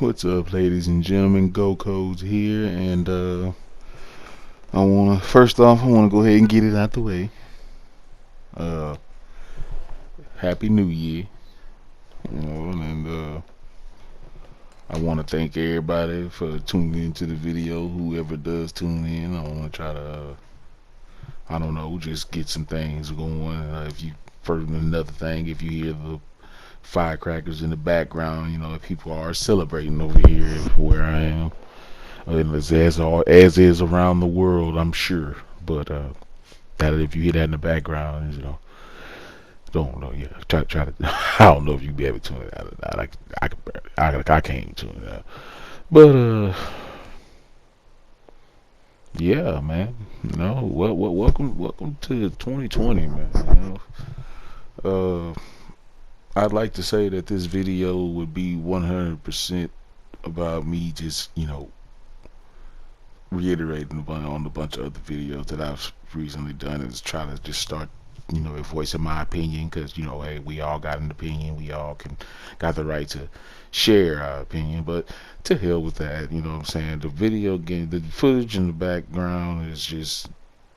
What's up, ladies and gentlemen? Go Codes here, and I wanna first off, I wanna go ahead and get it out the way. Uh, Happy New Year, and I want to thank everybody for tuning into the video. Whoever does tune in, I want to try to, I don't know, just get some things going. If you, for another thing, if you hear the firecrackers in the background, if people are celebrating over here where I am. As is around the world, I'm sure. But that if you hear that in the background, don't know. Yeah, try to. I don't know if you be able to tune it out or not. I can't even tune it out. But yeah, man. Welcome to 2020, man. I'd like to say that this video would be 100% about me just reiterating on a bunch of other videos that I've recently done is try to just start voicing my opinion because hey, we all got an opinion, we all got the right to share our opinion, but to hell with that. What I'm saying, the video game, the footage in the background is just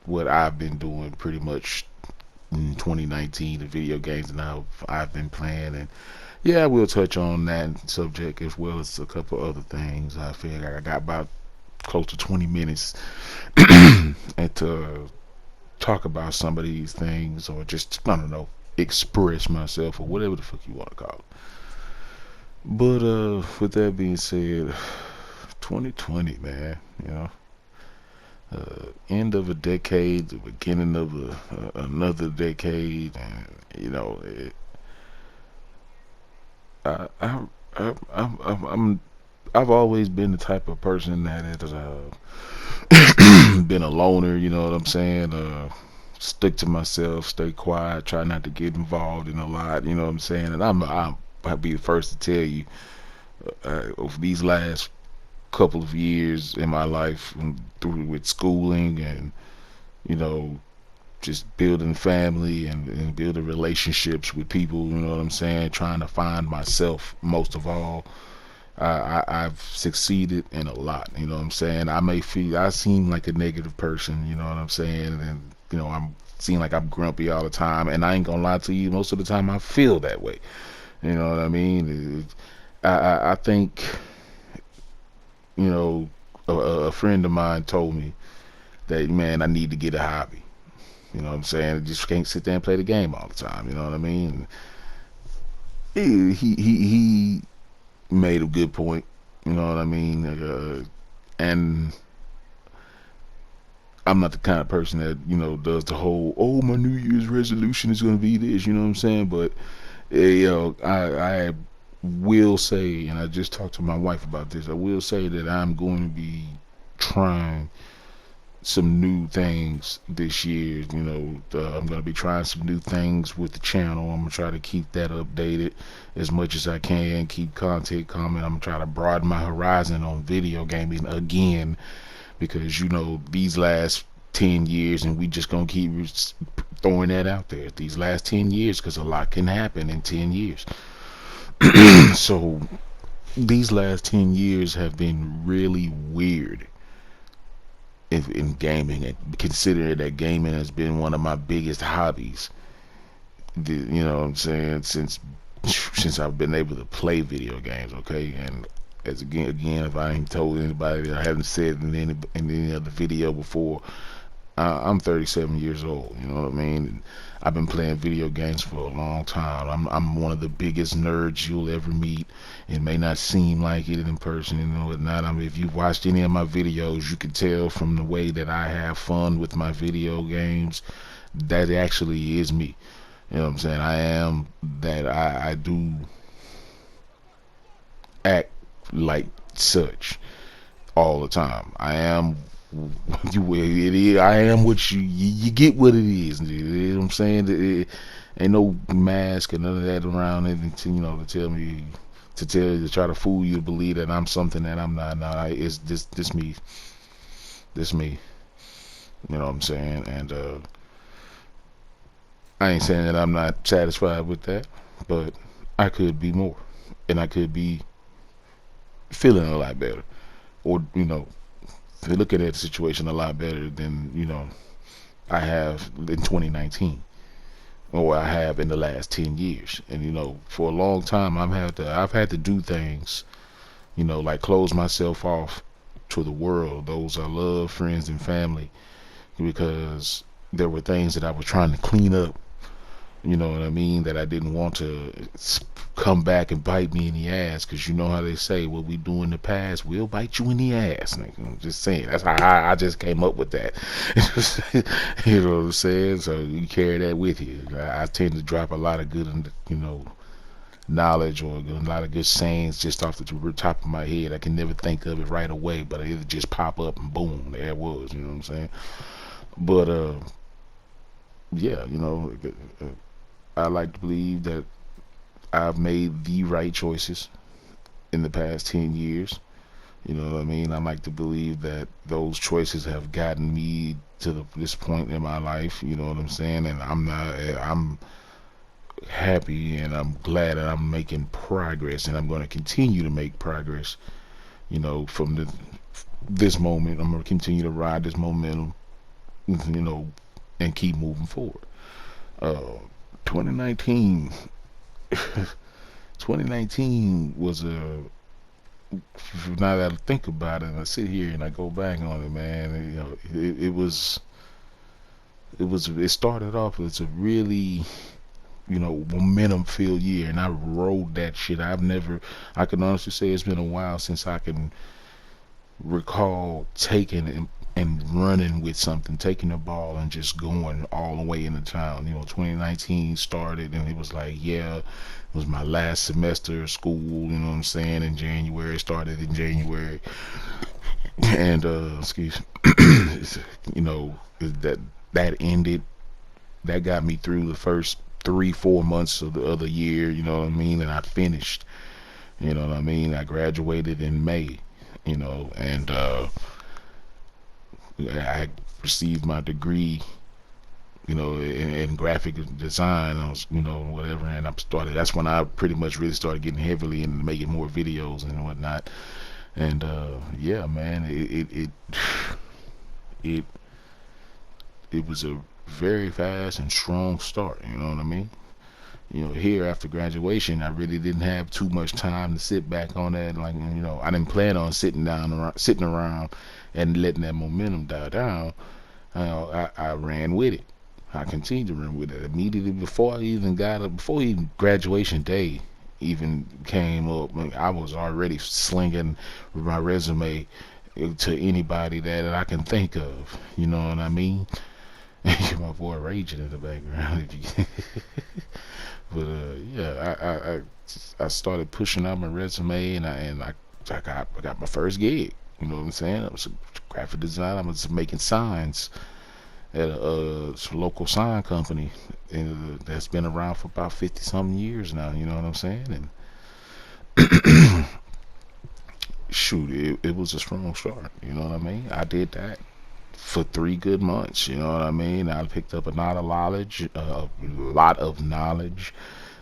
what I've been doing pretty much in 2019, the video games and how I've been playing. And yeah, we'll touch on that subject as well as a couple other things. I feel like I got about close to 20 minutes and to talk about some of these things, or just, I don't know, express myself, or whatever the fuck you want to call it. But with that being said, 2020, man, end of a decade, the beginning of another decade, and I, I, I'm I've always been the type of person that has been a loner. You know what I'm saying? Stick to myself, stay quiet, try not to get involved in a lot. You know what I'm saying? And I'll be the first to tell you, over these last couple of years in my life, through with schooling and you know just building family and building relationships with people. You know what I'm saying? Trying to find myself most of all. I've succeeded in a lot. You know what I'm saying? I seem like a negative person. You know what I'm saying? And I'm seem like I'm grumpy all the time. And I ain't gonna lie to you. Most of the time, I feel that way. You know what I mean? I think you know a friend of mine told me that, man, I need to get a hobby. You know what I'm saying? I just can't sit there and play the game all the time. You know what I mean? He made a good point. You know what I mean? And I'm not the kind of person that does the whole, oh, my New Year's resolution is going to be this. You know what I'm saying? But I will say, and I just talked to my wife about this. I will say that I'm going to be trying some new things this year. I'm going to be trying some new things with the channel. I'm going to try to keep that updated as much as I can, keep content coming. I'm going to try to broaden my horizon on video gaming again, because these last 10 years, and we just going to keep throwing that out there, these last 10 years, because a lot can happen in 10 years. So these last 10 years have been really weird in gaming, and considering that gaming has been one of my biggest hobbies. You know what I'm saying? Since I've been able to play video games, okay? And as again, if I ain't told anybody that I haven't said in any other video before, I'm 37 years old. You know what I mean? And I've been playing video games for a long time. I'm one of the biggest nerds you'll ever meet. It may not seem like it in person, whatnot. I mean, if you've watched any of my videos, you can tell from the way that I have fun with my video games that actually is me. You know what I'm saying? I am that. I do act like such all the time. I am I am what you get what it is. You know what I'm saying? It ain't no mask or none of that around it, to tell me to try to fool you to believe that I'm something that I'm not. No, it's this me. This me. You know what I'm saying? And I ain't saying that I'm not satisfied with that, but I could be more, and I could be feeling a lot better, or looking at the situation a lot better than I have in 2019, or I have in the last 10 years. And for a long time I've had to do things, like close myself off to the world, those I love, friends and family, because there were things that I was trying to clean up, you know what I mean, that I didn't want to come back and bite me in the ass. Because you know how they say, what we do in the past will bite you in the ass. Like, I'm just saying, that's how I just came up with that. You know what I'm saying? So you carry that with you. I tend to drop a lot of good, knowledge, or a lot of good sayings just off the top of my head. I can never think of it right away, but it'll just pop up and boom, there it was. You know what I'm saying? But yeah, I like to believe that I've made the right choices in the past 10 years. You know what I mean? I like to believe that those choices have gotten me to this point in my life. You know what I'm saying? And I'm happy and I'm glad that I'm making progress, and I'm going to continue to make progress. From this moment, I'm going to continue to ride this momentum, you know, and keep moving forward. Uh, 2019, 2019 was a. Now that I think about it, and I sit here and I go back on it, man. It started off as a really, momentum filled year, and I rode that shit. I can honestly say it's been a while since I can recall taking and running with something, taking the ball and just going all the way into town. 2019 started, and it was like, yeah, it was my last semester of school. You know what I'm saying? In January, started in January, and excuse, you know that that ended. That got me through the first 3-4 months of the other year. You know what I mean? And I finished. You know what I mean? I graduated in May. And I received my degree, in graphic design. I was, whatever, and that's when I pretty much really started getting heavily into making more videos and whatnot. And yeah, man, it it was a very fast and strong start. You know what I mean? Here after graduation, I really didn't have too much time to sit back on that. Like, I didn't plan on sitting around and letting that momentum die down. I ran with it. I continued to run with it immediately before even graduation day even came up. Like, I was already slinging my resume to anybody that I can think of. You know what I mean? My boy raging in the background. But yeah, I started pushing out my resume, and I got my first gig. You know what I'm saying? I was a graphic designer. I was making signs at a local sign company, that's been around for about 50 something years now. You know what I'm saying? And shoot, it was a strong start. You know what I mean? I did that for 3 good months. You know what I mean? I picked up a lot of knowledge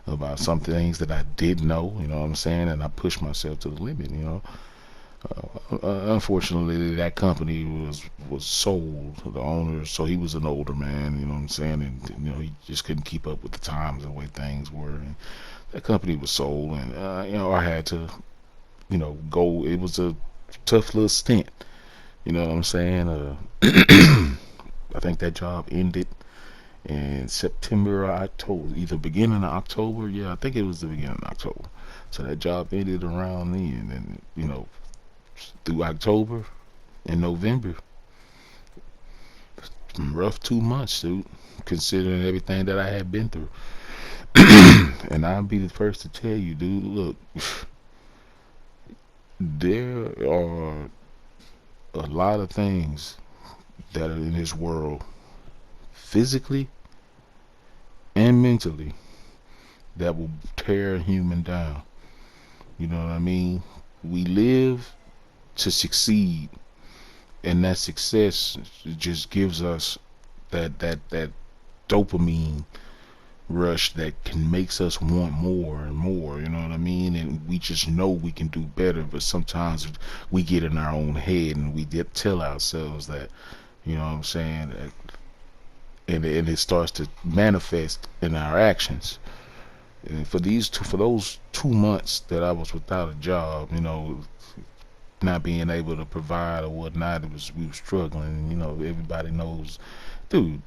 about some things that I did know. You know what I'm saying? And I pushed myself to the limit. Unfortunately, that company was sold. The owner, so he was an older man. You know what I'm saying? And he just couldn't keep up with the times and the way things were. And that company was sold, and I had to go. It was a tough little stint. You know what I'm saying? I think that job ended in September or October, either beginning of October. Yeah, I think it was the beginning of October. So that job ended around then, and through October and November, some rough 2 months, dude, considering everything that I had been through. And I'll be the first to tell you, dude, look, there are a lot of things that are in this world, physically and mentally, that will tear a human down. You know what I mean? We live to succeed, and that success just gives us that dopamine rush that can makes us want more and more, you know what I mean? And we just know we can do better, but sometimes we get in our own head and we did tell ourselves that, you know what I'm saying, and it starts to manifest in our actions. And for those 2 months that I was without a job, you know, not being able to provide or whatnot, we were struggling. You know, everybody knows, dude,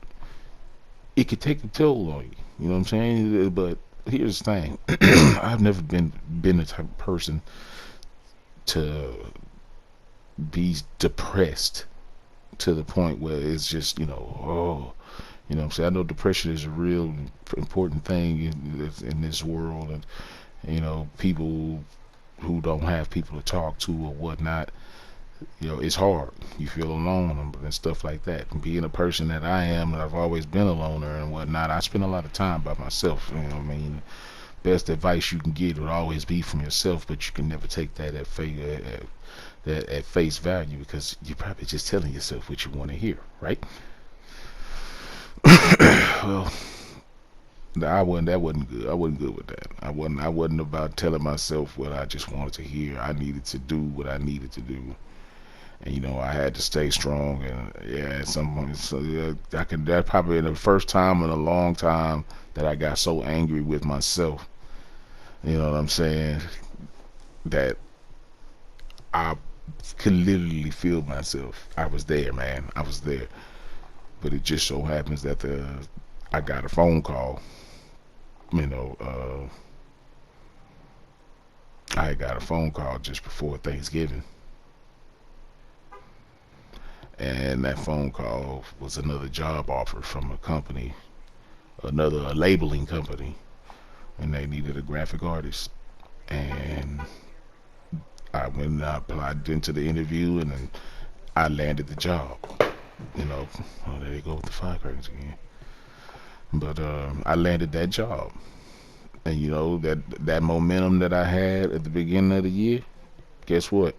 it could take a toll on you. You know what I'm saying? But here's the thing: I've never been the type of person to be depressed to the point where it's just, oh, you know what I'm saying? I know depression is a real important thing in this world, and people who don't have people to talk to or whatnot, it's hard. You feel alone and stuff like that. And being a person that I am, that I've always been a loner and whatnot, I spend a lot of time by myself. You know what I mean? Best advice you can get would always be from yourself, but you can never take that at face value, because you're probably just telling yourself what you want to hear, right? Well, I wasn't. That wasn't good. I wasn't good with that. I wasn't about telling myself what I just wanted to hear. I needed to do what I needed to do, and I had to stay strong. And yeah, at some point, so yeah, that probably the first time in a long time that I got so angry with myself. You know what I'm saying? That I could literally feel myself. I was there, man. I was there. But it just so happens that I got a phone call. You know, I got a phone call just before Thanksgiving, and that phone call was another job offer from a company, a labeling company, and they needed a graphic artist. And I went and I applied into the interview, and then I landed the job. Oh, there you go with the firecrackers again. But I landed that job, and that momentum that I had at the beginning of the year. Guess what?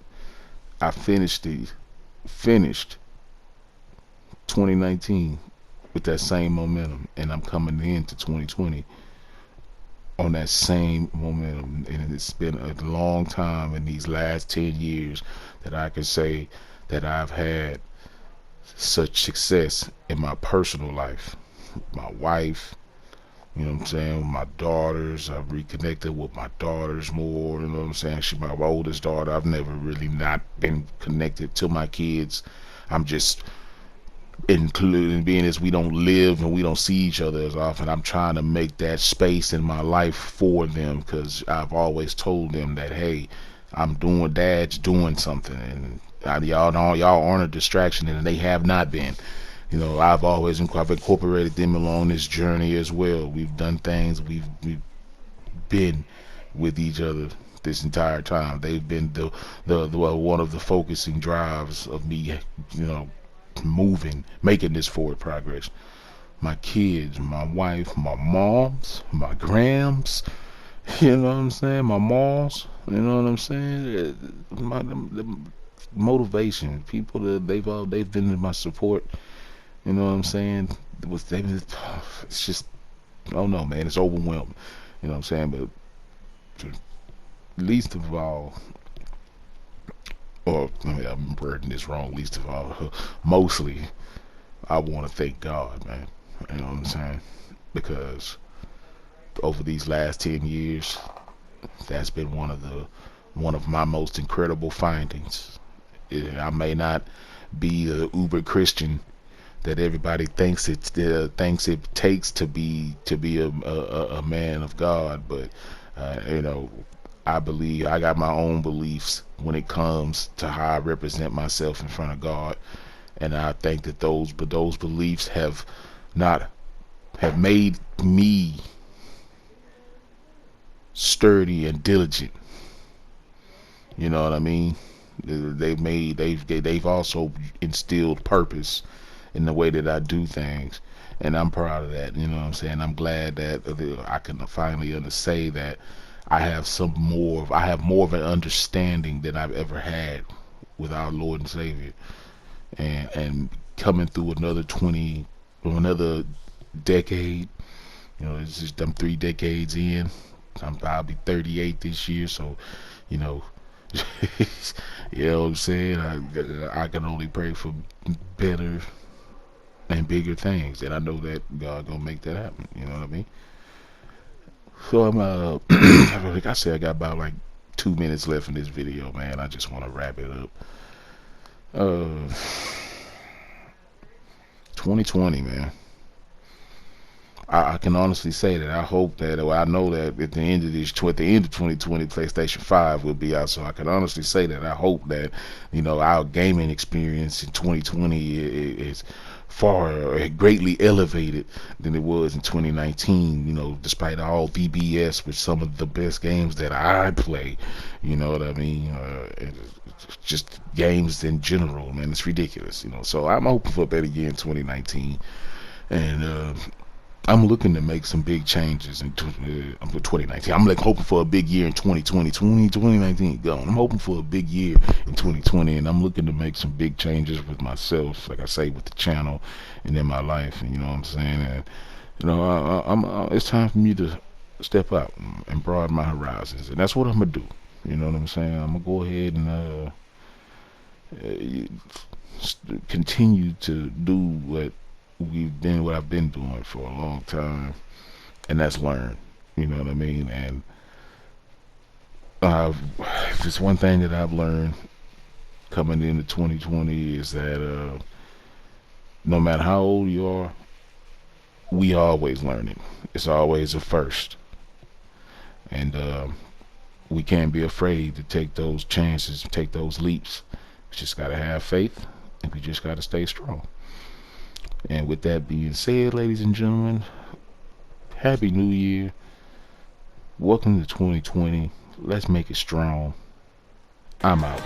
I finished 2019 with that same momentum, and I'm coming into 2020 on that same momentum. And it's been a long time in these last 10 years that I can say that I've had such success in my personal life. My wife, you know what I'm saying, my daughters, I've reconnected with my daughters more, you know what I'm saying? She's my oldest daughter. I've never really not been connected to my kids. I'm just, including being as we don't live and we don't see each other as often, I'm trying to make that space in my life for them, because I've always told them that, hey, dad's doing something, and y'all aren't a distraction, and they have not been. I've incorporated them along this journey as well. We've done things. We've been with each other this entire time. They've been the one of the focusing drives of me, making this forward progress. My kids, my wife, my moms, my grams. You know what I'm saying? My moms. You know what I'm saying? The motivation. People that they've been in my support. You know what I'm saying? It's just, I don't know, man. It's overwhelming. You know what I'm saying? But least of all, or I mean, I'm wording this wrong. Least of all, mostly, I want to thank God, man. You know what I'm saying? Because over these last 10 years, that's been one of my most incredible findings. I may not be a uber Christian that everybody thinks it takes to be a man of God, but I believe I got my own beliefs when it comes to how I represent myself in front of God, and I think that those beliefs not have made me sturdy and diligent. You know what I mean? They've also instilled purpose in the way that I do things, and I'm proud of that. You know what I'm saying? I'm glad that I can finally say that I have more of an understanding than I've ever had with our Lord and Savior, and coming through another decade. You know, it's just them 3 decades in. I'll be 38 this year, so you know, you know what I'm saying. I can only pray for better and bigger things, and I know that God gonna make that happen. You know what I mean? So I'm like I said, I got about like 2 minutes left in this video, man. I just want to wrap it up. Uh, 2020, man. I can honestly say that I hope that, or I know that at the end of at the end of 2020, PlayStation 5 will be out. So I can honestly say that I hope that, you know, our gaming experience in 2020 is far greatly elevated than it was in 2019. You know, despite all VBS with some of the best games that I play. You know what I mean? Just games in general, man. It's ridiculous. You know, so I'm hoping for a better year in 2019, and I'm looking to make some big changes in 2019. I'm like hoping for a big year in 2020. 2019 gone. I'm hoping for a big year in 2020, and I'm looking to make some big changes with myself, like I say, with the channel and in my life. And you know what I'm saying? And you know, it's time for me to step out and broaden my horizons, and that's what I'm gonna do. You know what I'm saying? I'm gonna go ahead and continue to do what I've been doing for a long time, and that's learn. You know what I mean? And if it's one thing that I've learned coming into 2020 is that no matter how old you are, we always learning. It's always a first, and we can't be afraid to take those chances, take those leaps. We just gotta have faith, and we just gotta stay strong. And with that being said, ladies and gentlemen, Happy New Year. Welcome to 2020. Let's make it strong. I'm out.